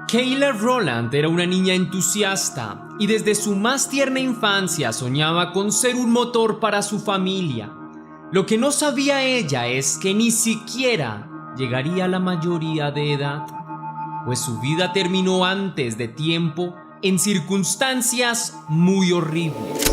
Kayla Rowland era una niña entusiasta y desde su más tierna infancia soñaba con ser un motor para su familia. Lo que no sabía ella es que ni siquiera llegaría a la mayoría de edad, pues su vida terminó antes de tiempo en circunstancias muy horribles.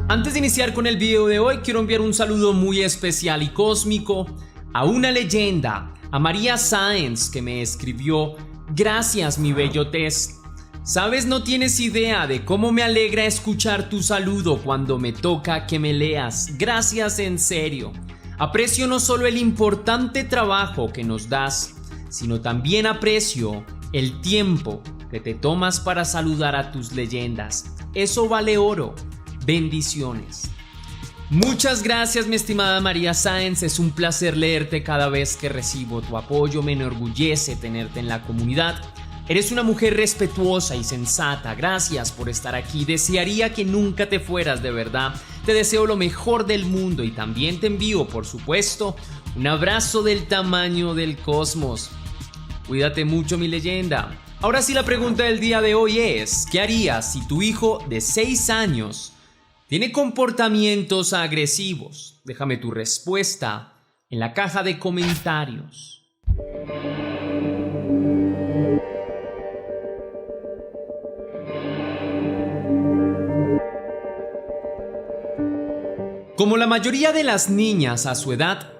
Antes de iniciar con el video de hoy, quiero enviar un saludo muy especial y cósmico a una leyenda, a María Sáenz, que me escribió: gracias, mi bello Tess. Sabes, no tienes idea de cómo me alegra escuchar tu saludo cuando me toca que me leas. Gracias en serio. Aprecio no solo el importante trabajo que nos das, sino también aprecio el tiempo que te tomas para saludar a tus leyendas. Eso vale oro. Bendiciones. Muchas gracias, mi estimada María Sáenz. Es un placer leerte cada vez que recibo tu apoyo. Me enorgullece tenerte en la comunidad. Eres una mujer respetuosa y sensata. Gracias por estar aquí. Desearía que nunca te fueras, de verdad. Te deseo lo mejor del mundo y también te envío, por supuesto, un abrazo del tamaño del cosmos. Cuídate mucho, mi leyenda. Ahora sí, la pregunta del día de hoy es: ¿qué harías si tu hijo de 6 años tiene comportamientos agresivos? Déjame tu respuesta en la caja de comentarios. Como la mayoría de las niñas a su edad,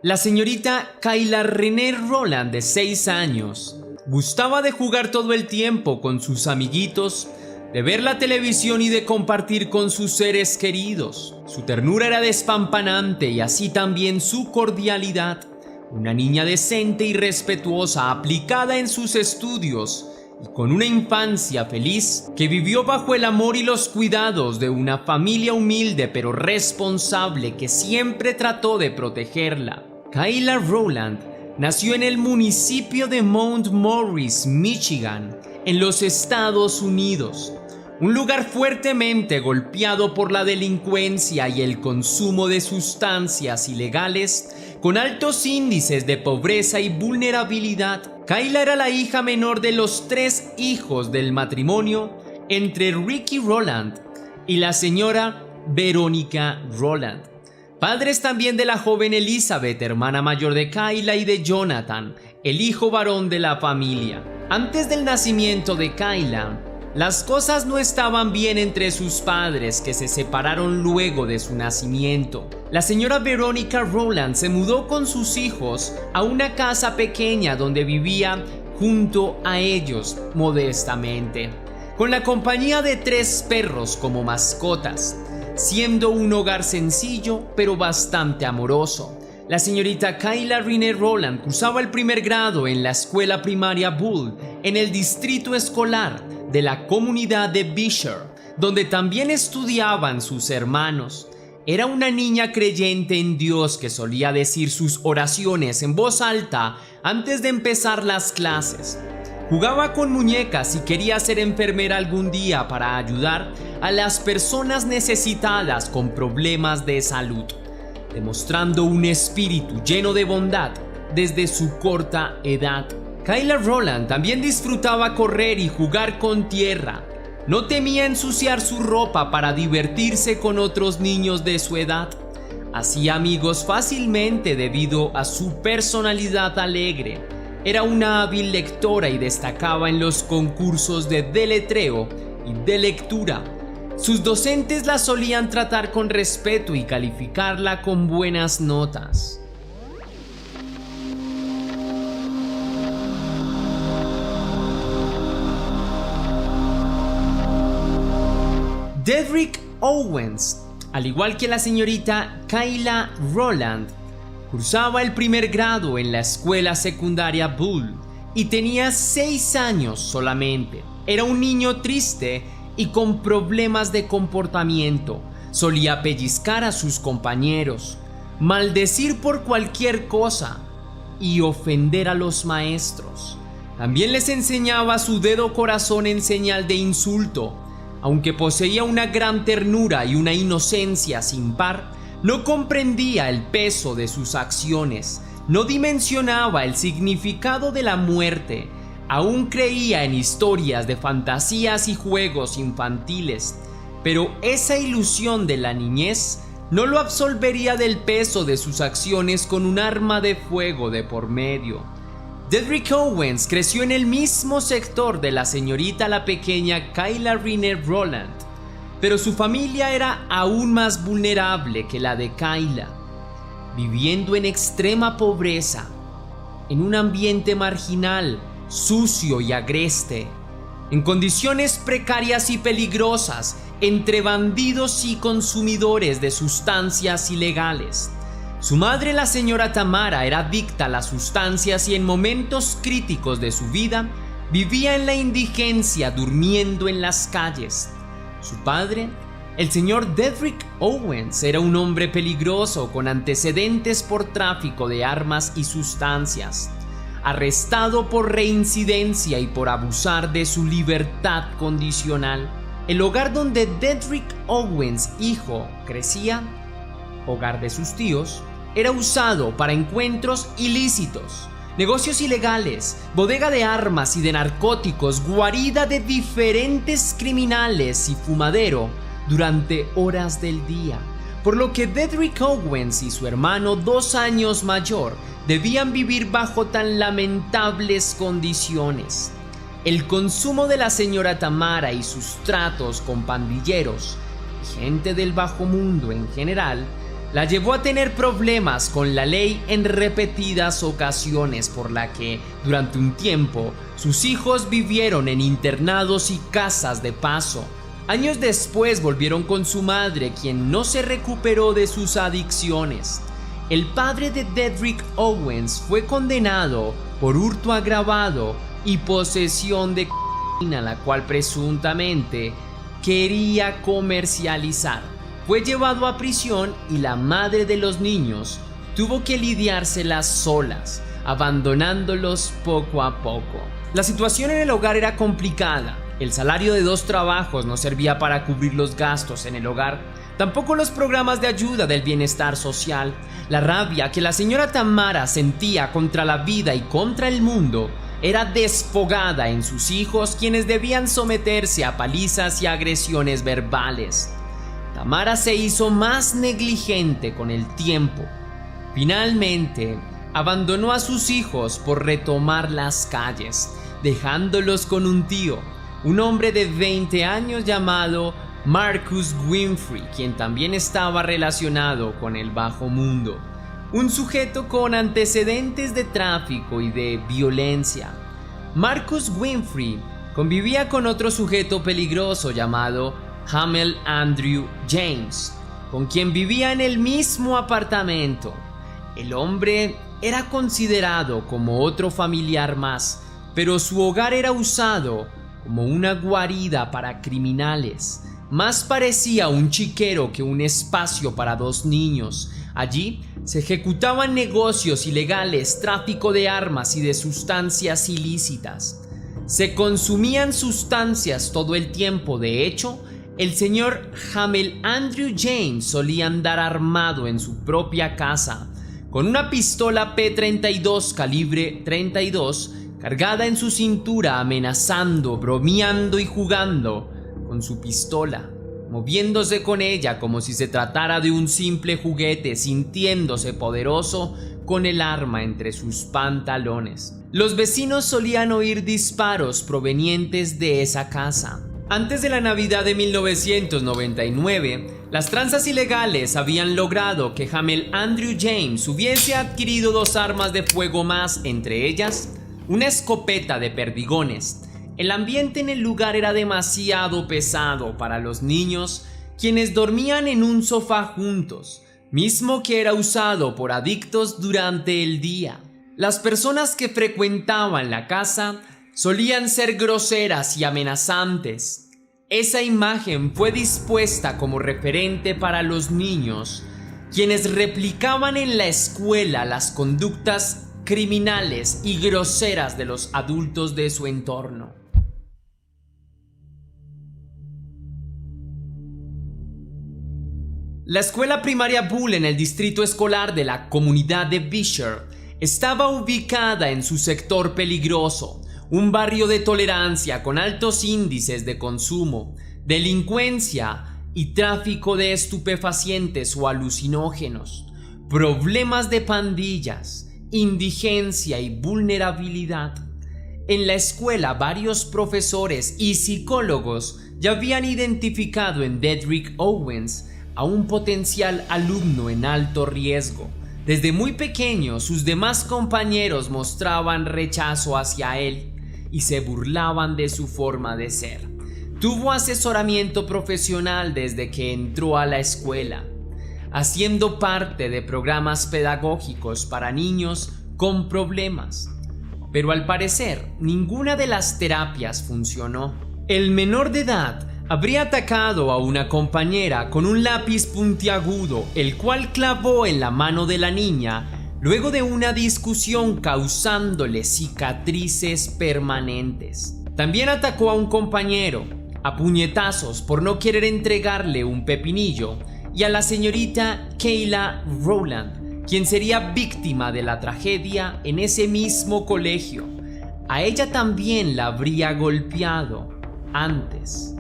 la señorita Kayla Renee Rowland, de 6 años, gustaba de jugar todo el tiempo con sus amiguitos, de ver la televisión y de compartir con sus seres queridos. Su ternura era despampanante y así también su cordialidad. Una niña decente y respetuosa, aplicada en sus estudios y con una infancia feliz que vivió bajo el amor y los cuidados de una familia humilde pero responsable que siempre trató de protegerla. Kayla Rowland nació en el municipio de Mount Morris, Michigan, en los Estados Unidos, un lugar fuertemente golpeado por la delincuencia y el consumo de sustancias ilegales, con altos índices de pobreza y vulnerabilidad. Kayla era la hija menor de los 3 hijos del matrimonio entre Ricky Rowland y la señora Verónica Rowland, padres también de la joven Elizabeth, hermana mayor de Kayla, y de Jonathan, el hijo varón de la familia. Antes del nacimiento de Kayla, las cosas no estaban bien entre sus padres, que se separaron luego de su nacimiento. La señora Verónica Rowland se mudó con sus hijos a una casa pequeña donde vivía junto a ellos modestamente, con la compañía de 3 perros como mascotas, siendo un hogar sencillo pero bastante amoroso. La señorita Kayla Renee Rowland cursaba el primer grado en la escuela primaria Bull, en el distrito escolar de la comunidad de Beecher, donde también estudiaban sus hermanos. Era una niña creyente en Dios que solía decir sus oraciones en voz alta antes de empezar las clases. Jugaba con muñecas y quería ser enfermera algún día para ayudar a las personas necesitadas con problemas de salud, demostrando un espíritu lleno de bondad desde su corta edad. Kayla Rowland también disfrutaba correr y jugar con tierra. No temía ensuciar su ropa para divertirse con otros niños de su edad. Hacía amigos fácilmente debido a su personalidad alegre. Era una hábil lectora y destacaba en los concursos de deletreo y de lectura. Sus docentes la solían tratar con respeto y calificarla con buenas notas. Dedrick Owens, al igual que la señorita Kayla Rowland, cursaba el primer grado en la escuela secundaria Bull y tenía 6 años solamente. Era un niño triste y con problemas de comportamiento. Solía pellizcar a sus compañeros, maldecir por cualquier cosa y ofender a los maestros. También les enseñaba su dedo corazón en señal de insulto. Aunque poseía una gran ternura y una inocencia sin par, No comprendía el peso de sus acciones, no dimensionaba el significado de la muerte, aún creía en historias de fantasías y juegos infantiles, pero esa ilusión de la niñez no lo absolvería del peso de sus acciones con un arma de fuego de por medio. Dedrick Owens creció en el mismo sector de la señorita la pequeña Kayla Renee Roland, pero su familia era aún más vulnerable que la de Kayla, viviendo en extrema pobreza, en un ambiente marginal, sucio y agreste, en condiciones precarias y peligrosas, entre bandidos y consumidores de sustancias ilegales. Su madre, la señora Tamara, era adicta a las sustancias y en momentos críticos de su vida vivía en la indigencia, durmiendo en las calles. Su padre, el señor Dedrick Owens, era un hombre peligroso con antecedentes por tráfico de armas y sustancias, arrestado por reincidencia y por abusar de su libertad condicional. El hogar donde Dedrick Owens, hijo, crecía, hogar de sus tíos, era usado para encuentros ilícitos, negocios ilegales, bodega de armas y de narcóticos, guarida de diferentes criminales y fumadero durante horas del día, por lo que Dedrick Owens y su hermano 2 años mayor debían vivir bajo tan lamentables condiciones. El consumo de la señora Tamara y sus tratos con pandilleros y gente del bajo mundo en general la llevó a tener problemas con la ley en repetidas ocasiones, por la que durante un tiempo sus hijos vivieron en internados y casas de paso. Años después volvieron con su madre, quien no se recuperó de sus adicciones. El padre de Dedrick Owens fue condenado por hurto agravado y posesión de cocaína, la cual presuntamente quería comercializar. Fue llevado a prisión y la madre de los niños tuvo que lidiárselas solas, abandonándolos poco a poco. La situación en el hogar era complicada. El salario de 2 trabajos no servía para cubrir los gastos en el hogar, tampoco los programas de ayuda del bienestar social. La rabia que la señora Tamara sentía contra la vida y contra el mundo era desfogada en sus hijos, quienes debían someterse a palizas y agresiones verbales. Tamara se hizo más negligente con el tiempo. Finalmente, abandonó a sus hijos por retomar las calles, dejándolos con un tío, un hombre de 20 años llamado Marcus Winfrey, quien también estaba relacionado con el bajo mundo. Un sujeto con antecedentes de tráfico y de violencia. Marcus Winfrey convivía con otro sujeto peligroso llamado Hamel Andrew James, con quien vivía en el mismo apartamento. El hombre era considerado como otro familiar más, pero su hogar era usado como una guarida para criminales. Más parecía un chiquero que un espacio para 2 niños. Allí se ejecutaban negocios ilegales, tráfico de armas y de sustancias ilícitas. Se consumían sustancias todo el tiempo. De hecho, el señor Hamel Andrew James solía andar armado en su propia casa, con una pistola P-32 calibre 32 cargada en su cintura, amenazando, bromeando y jugando con su pistola, moviéndose con ella como si se tratara de un simple juguete, sintiéndose poderoso con el arma entre sus pantalones. Los vecinos solían oír disparos provenientes de esa casa. Antes de la Navidad de 1999, las tranzas ilegales habían logrado que Hamel Andrew James hubiese adquirido 2 armas de fuego más, entre ellas una escopeta de perdigones. El ambiente en el lugar era demasiado pesado para los niños, quienes dormían en un sofá juntos, mismo que era usado por adictos durante el día. Las personas que frecuentaban la casa solían ser groseras y amenazantes. Esa imagen fue dispuesta como referente para los niños, quienes replicaban en la escuela las conductas criminales y groseras de los adultos de su entorno. La escuela primaria Bull en el distrito escolar de la comunidad de Beecher estaba ubicada en su sector peligroso, un barrio de tolerancia con altos índices de consumo, delincuencia y tráfico de estupefacientes o alucinógenos, problemas de pandillas, indigencia y vulnerabilidad. En la escuela varios profesores y psicólogos ya habían identificado en Dedrick Owens a un potencial alumno en alto riesgo. Desde muy pequeño, sus demás compañeros mostraban rechazo hacia él y se burlaban de su forma de ser. Tuvo asesoramiento profesional desde que entró a la escuela, haciendo parte de programas pedagógicos para niños con problemas. Pero al parecer, ninguna de las terapias funcionó. El menor de edad habría atacado a una compañera con un lápiz puntiagudo, el cual clavó en la mano de la niña luego de una discusión, causándole cicatrices permanentes. También atacó a un compañero a puñetazos por no querer entregarle un pepinillo, y a la señorita Kayla Rowland, quien sería víctima de la tragedia en ese mismo colegio. A ella también la habría golpeado antes.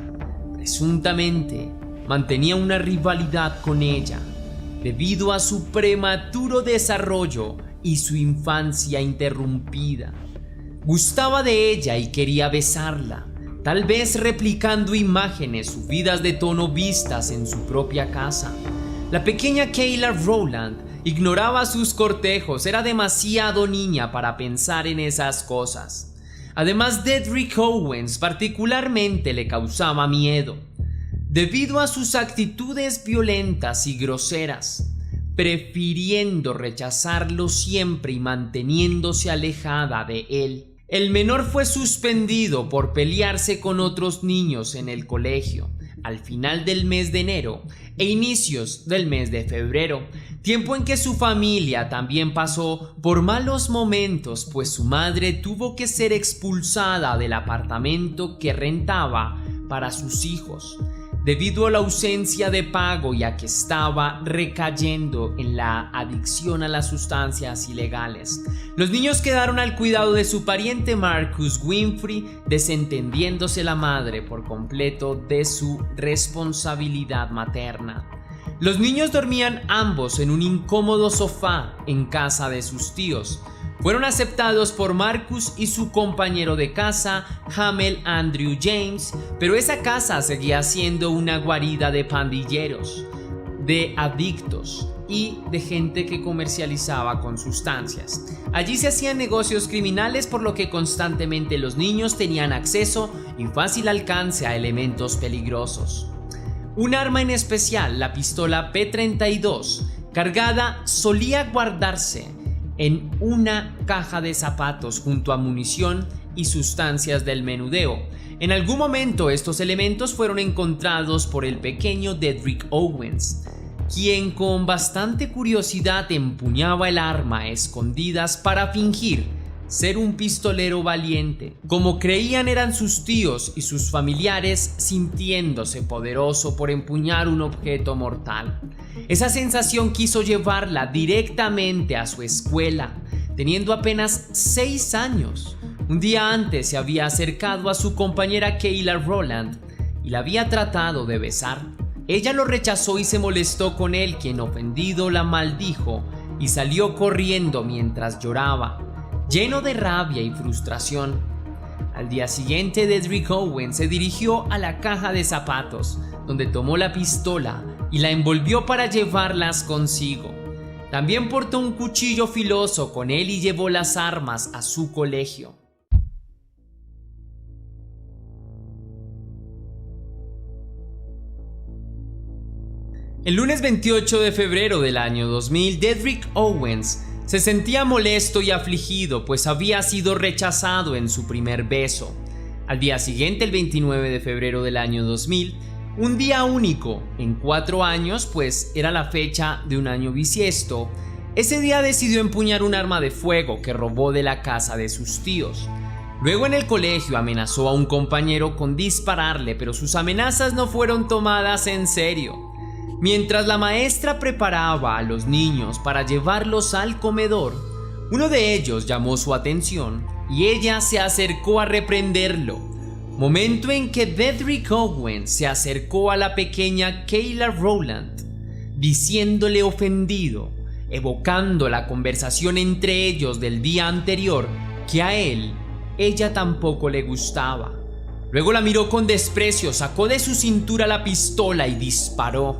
Presuntamente mantenía una rivalidad con ella debido a su prematuro desarrollo y su infancia interrumpida. Gustaba de ella y quería besarla, tal vez replicando imágenes subidas de tono vistas en su propia casa. La pequeña Kayla Rowland ignoraba sus cortejos, era demasiado niña para pensar en esas cosas. Además, Dedrick Owens particularmente le causaba miedo, debido a sus actitudes violentas y groseras, prefiriendo rechazarlo siempre y manteniéndose alejada de él. El menor fue suspendido por pelearse con otros niños en el colegio al final del mes de enero e inicios del mes de febrero, tiempo en que su familia también pasó por malos momentos, pues su madre tuvo que ser expulsada del apartamento que rentaba para sus hijos, debido a la ausencia de pago y a que estaba recayendo en la adicción a las sustancias ilegales. Los niños quedaron al cuidado de su pariente Marcus Winfrey, desentendiéndose la madre por completo de su responsabilidad materna. Los niños dormían ambos en un incómodo sofá en casa de sus tíos. Fueron aceptados por Marcus y su compañero de casa, Hamel Andrew James, pero esa casa seguía siendo una guarida de pandilleros, de adictos y de gente que comercializaba con sustancias. Allí se hacían negocios criminales, por lo que constantemente los niños tenían acceso y fácil alcance a elementos peligrosos. Un arma en especial, la pistola P-32, cargada, solía guardarse en una caja de zapatos junto a munición y sustancias del menudeo. En algún momento estos elementos fueron encontrados por el pequeño Dedrick Owens, quien con bastante curiosidad empuñaba el arma a escondidas para fingir ser un pistolero valiente. Como creían eran sus tíos y sus familiares, sintiéndose poderoso por empuñar un objeto mortal. Esa sensación quiso llevarla directamente a su escuela, teniendo apenas 6 años. Un día antes se había acercado a su compañera Kayla Rowland y la había tratado de besar. Ella lo rechazó y se molestó con él, quien ofendido la maldijo y salió corriendo mientras lloraba, lleno de rabia y frustración. Al día siguiente, Dedrick Owens se dirigió a la caja de zapatos, donde tomó la pistola y la envolvió para llevarlas consigo. También portó un cuchillo filoso con él y llevó las armas a su colegio. El lunes 28 de febrero del año 2000, Dedrick Owens se sentía molesto y afligido, pues había sido rechazado en su primer beso. Al día siguiente, el 29 de febrero del año 2000, un día único en 4 años, pues era la fecha de un año bisiesto, ese día decidió empuñar un arma de fuego que robó de la casa de sus tíos. Luego en el colegio amenazó a un compañero con dispararle, pero sus amenazas no fueron tomadas en serio. Mientras la maestra preparaba a los niños para llevarlos al comedor, uno de ellos llamó su atención y ella se acercó a reprenderlo, momento en que Dedrick Owen se acercó a la pequeña Kayla Rowland, diciéndole ofendido, evocando la conversación entre ellos del día anterior, que a ella tampoco le gustaba. Luego la miró con desprecio, sacó de su cintura la pistola y disparó.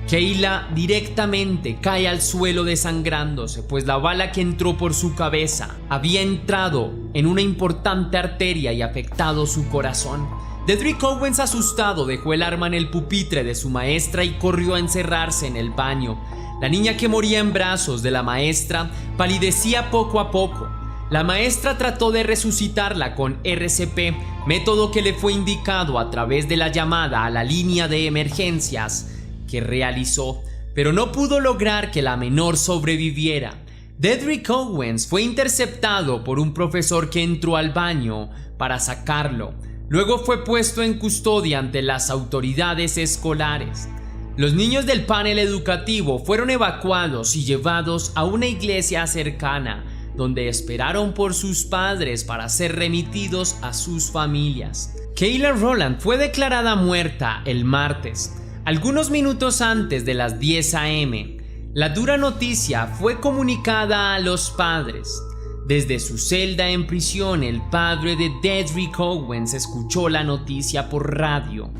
Kayla directamente cae al suelo desangrándose, pues la bala que entró por su cabeza había entrado en una importante arteria y afectado su corazón. Dedrick Owens, asustado, dejó el arma en el pupitre de su maestra y corrió a encerrarse en el baño. La niña, que moría en brazos de la maestra, palidecía poco a poco. La maestra trató de resucitarla con RCP, método que le fue indicado a través de la llamada a la línea de emergencias que realizó, pero no pudo lograr que la menor sobreviviera. Dedrick Owens fue interceptado por un profesor que entró al baño para sacarlo. Luego fue puesto en custodia ante las autoridades escolares. Los niños del panel educativo fueron evacuados y llevados a una iglesia cercana, donde esperaron por sus padres para ser remitidos a sus familias. Kayla Rowland fue declarada muerta el martes, algunos minutos antes de las 10 a.m. La dura noticia fue comunicada a los padres. Desde su celda en prisión, el padre de Dedrick Owens escuchó la noticia por radio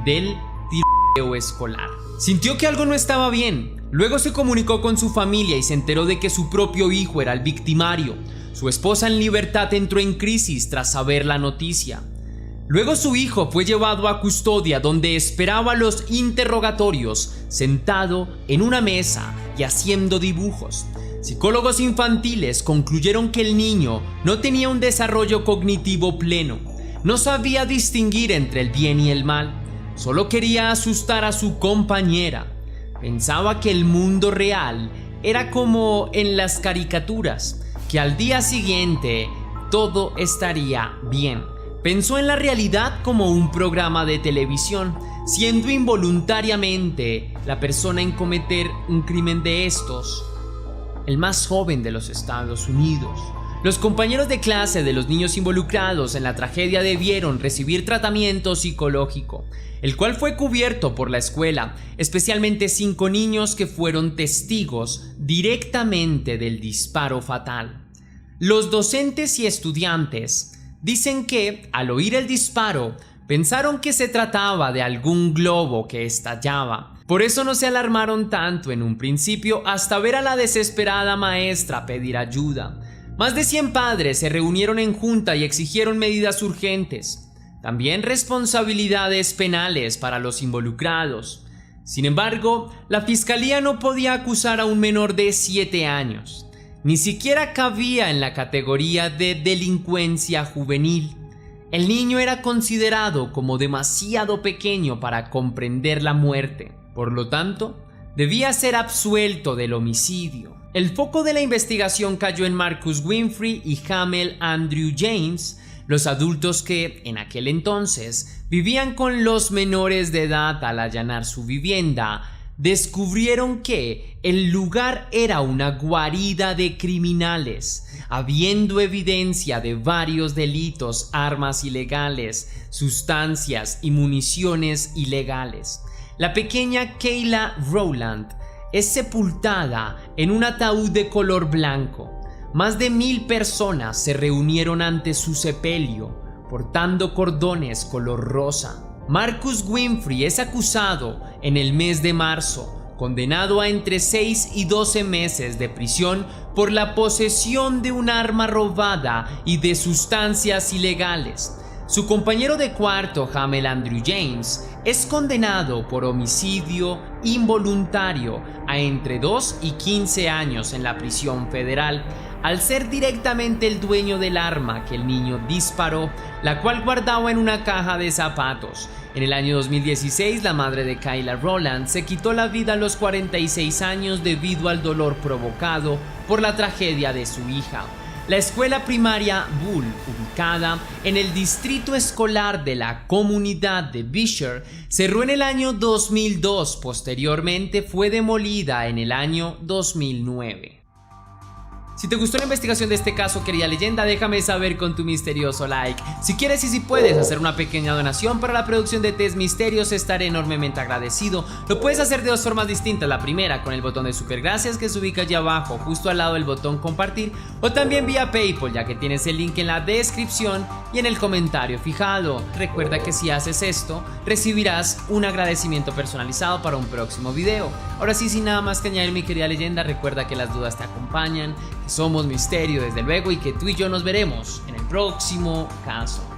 del tiroteo escolar. Sintió que algo no estaba bien. Luego se comunicó con su familia y se enteró de que su propio hijo era el victimario. Su esposa en libertad entró en crisis tras saber la noticia. Luego su hijo fue llevado a custodia, donde esperaba los interrogatorios, sentado en una mesa y haciendo dibujos. Psicólogos infantiles concluyeron que el niño no tenía un desarrollo cognitivo pleno, no sabía distinguir entre el bien y el mal, solo quería asustar a su compañera. Pensaba que el mundo real era como en las caricaturas, que al día siguiente todo estaría bien. Pensó en la realidad como un programa de televisión, siendo involuntariamente la persona en cometer un crimen de estos, el más joven de los Estados Unidos. Los compañeros de clase de los niños involucrados en la tragedia debieron recibir tratamiento psicológico, el cual fue cubierto por la escuela, especialmente 5 niños que fueron testigos directamente del disparo fatal. Los docentes y estudiantes dicen que, al oír el disparo, pensaron que se trataba de algún globo que estallaba. Por eso no se alarmaron tanto en un principio, hasta ver a la desesperada maestra pedir ayuda. Más de 100 padres se reunieron en junta y exigieron medidas urgentes, también responsabilidades penales para los involucrados. Sin embargo, la fiscalía no podía acusar a un menor de 7 años. Ni siquiera cabía en la categoría de delincuencia juvenil. El niño era considerado como demasiado pequeño para comprender la muerte. Por lo tanto, debía ser absuelto del homicidio. El foco de la investigación cayó en Marcus Winfrey y Hamel Andrew James, los adultos que, en aquel entonces, vivían con los menores de edad. Al allanar su vivienda, descubrieron que el lugar era una guarida de criminales, habiendo evidencia de varios delitos, armas ilegales, sustancias y municiones ilegales. La pequeña Kayla Rowland es sepultada en un ataúd de color blanco. Más de 1000 personas se reunieron ante su sepelio, portando cordones color rosa. Marcus Winfrey es acusado en el mes de marzo, condenado a entre 6 y 12 meses de prisión por la posesión de un arma robada y de sustancias ilegales. Su compañero de cuarto, Hamel Andrew James, es condenado por homicidio involuntario a entre 2 y 15 años en la prisión federal, al ser directamente el dueño del arma que el niño disparó, la cual guardaba en una caja de zapatos. En el año 2016, la madre de Kayla Rowland se quitó la vida a los 46 años debido al dolor provocado por la tragedia de su hija. La escuela primaria Bull, ubicada en el distrito escolar de la comunidad de Beecher, cerró en el año 2002, posteriormente fue demolida en el año 2009. Si te gustó la investigación de este caso, querida leyenda, déjame saber con tu misterioso like. Si quieres y si puedes hacer una pequeña donación para la producción de Test Misterios, estaré enormemente agradecido. Lo puedes hacer de dos formas distintas. La primera, con el botón de super gracias que se ubica allí abajo, justo al lado del botón compartir, o también vía PayPal, ya que tienes el link en la descripción y en el comentario fijado. Recuerda que si haces esto, recibirás un agradecimiento personalizado para un próximo video. Ahora sí, sin nada más que añadir, mi querida leyenda, recuerda que las dudas te acompañan, somos Misterio desde luego y que tú y yo nos veremos en el próximo caso.